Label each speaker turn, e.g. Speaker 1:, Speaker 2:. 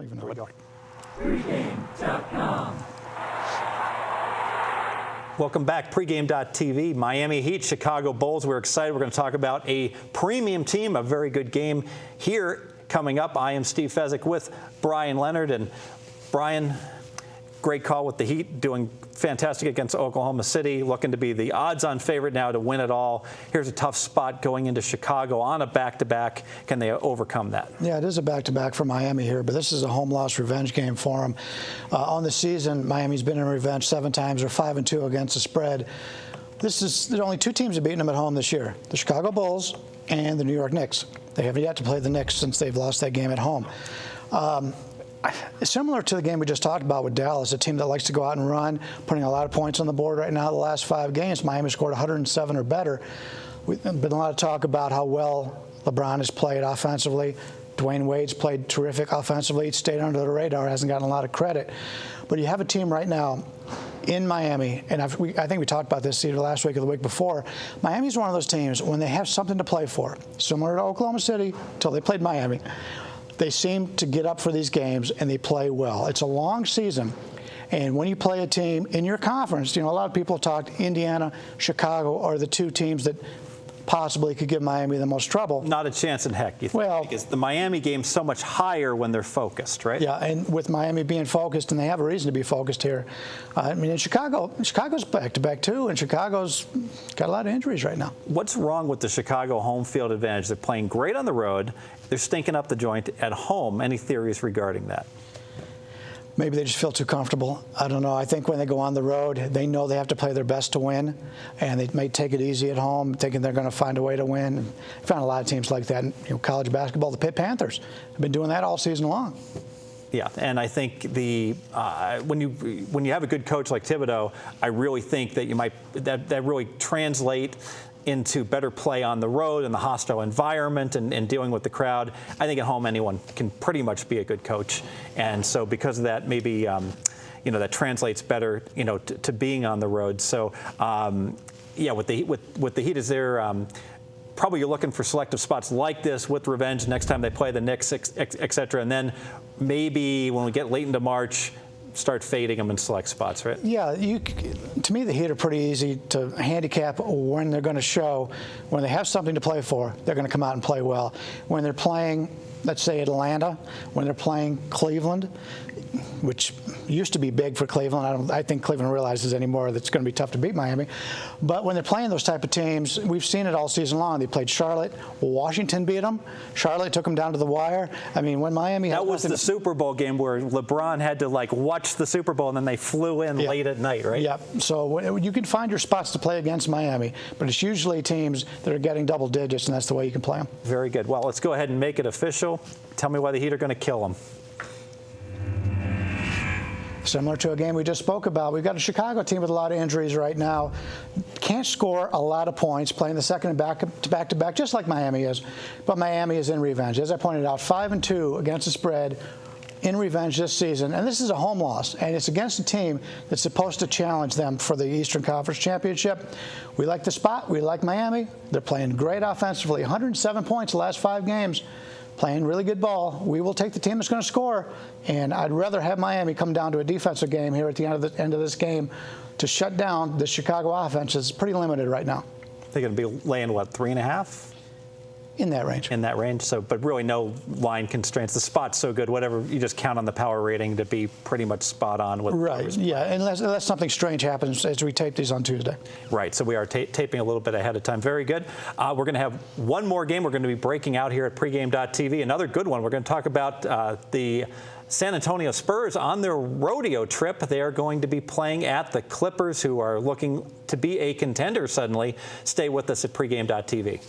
Speaker 1: don't even know. Here we go.
Speaker 2: Pregame.com.
Speaker 3: Welcome back. Pregame.tv. Miami Heat, Chicago Bulls. We're excited. We're going to talk about a premium team, a very good game here coming up. I am Steve Fezzik with Bryan Leonard. And Bryan, great call with the Heat, doing fantastic against Oklahoma City, looking to be the odds-on favorite now to win it all. Here's a tough spot going into Chicago on a back-to-back. Can they overcome that?
Speaker 1: Yeah, it is a back-to-back for Miami here, but this is a home loss revenge game for them. On the season, Miami's been in revenge 7 times. They're 5-2 against the spread. There's only 2 teams that have beaten them at home this year, the Chicago Bulls and the New York Knicks. They haven't yet to play the Knicks since they've lost that game at home. Similar to the game we just talked about with Dallas, a team that likes to go out and run, putting a lot of points on the board right now. The last 5 games, Miami scored 107 or better. We've been a lot of talk about how well LeBron has played offensively. Dwayne Wade's played terrific offensively. He's stayed under the radar, hasn't gotten a lot of credit. But you have a team right now in Miami, and I think we talked about this either last week or the week before. Miami's one of those teams, when they have something to play for, similar to Oklahoma City until they played Miami, they seem to get up for these games and they play well. It's a long season. And when you play a team in your conference, a lot of people talked Indiana, Chicago are the 2 teams that possibly could give Miami the most trouble.
Speaker 3: Not a chance in heck, you think?
Speaker 1: Well,
Speaker 3: because the Miami game's so much higher when they're focused, right?
Speaker 1: Yeah, and with Miami being focused, and they have a reason to be focused here. In Chicago's back-to-back too, and Chicago's got a lot of injuries right now.
Speaker 3: What's wrong with the Chicago home field advantage? They're playing great on the road. They're stinking up the joint at home. Any theories regarding that?
Speaker 1: Maybe they just feel too comfortable. I don't know. I think when they go on the road, they know they have to play their best to win, and they may take it easy at home, thinking they're going to find a way to win. I found a lot of teams like that in college basketball. The Pitt Panthers have been doing that all season long.
Speaker 3: Yeah, and I think when you have a good coach like Thibodeau, I really think that that really translate into better play on the road and the hostile environment and dealing with the crowd. I think at home anyone can pretty much be a good coach, and so because of that, maybe that translates better to being on the road. So yeah, with the Heat, is there probably you're looking for selective spots like this with revenge next time they play the Knicks, et cetera, and then maybe when we get late into March, start fading them in select spots, right?
Speaker 1: Yeah, to me, the Heat are pretty easy to handicap when they're going to show. When they have something to play for, they're going to come out and play well. When they're playing, let's say, Atlanta, when they're playing Cleveland, which used to be big for Cleveland. I think Cleveland realizes anymore that it's going to be tough to beat Miami. But when they're playing those type of teams, we've seen it all season long. They played Charlotte. Washington beat them. Charlotte took them down to the wire. I mean, when Miami had
Speaker 3: that was the Super Bowl game where LeBron had to watch the Super Bowl and then they flew in late at night, right?
Speaker 1: Yeah. So you can find your spots to play against Miami, but it's usually teams that are getting double digits, and that's the way you can play them.
Speaker 3: Very good. Well, let's go ahead and make it official. Tell me why the Heat are going to kill them.
Speaker 1: Similar to a game we just spoke about, we've got a Chicago team with a lot of injuries right now. Can't score a lot of points, playing the second back-to-back, just like Miami is. But Miami is in revenge. As I pointed out, 5-2 against the spread in revenge this season. And this is a home loss, and it's against a team that's supposed to challenge them for the Eastern Conference Championship. We like the spot. We like Miami. They're playing great offensively. 107 points the last 5 games. Playing really good ball. We will take the team that's going to score, and I'd rather have Miami come down to a defensive game here at the end of this game to shut down the Chicago offense. Is pretty limited right now.
Speaker 3: They're going to be laying, what, 3.5?
Speaker 1: In that range.
Speaker 3: In that range. So, but really no line constraints. The spot's so good, whatever, you just count on the power rating to be pretty much spot on with.
Speaker 1: Right, yeah, unless something strange happens as we tape these on Tuesday.
Speaker 3: Right, so we are taping a little bit ahead of time. Very good. We're going to have one more game we're going to be breaking out here at pregame.tv. Another good one. We're going to talk about the San Antonio Spurs on their rodeo trip. They are going to be playing at the Clippers, who are looking to be a contender suddenly. Stay with us at pregame.tv.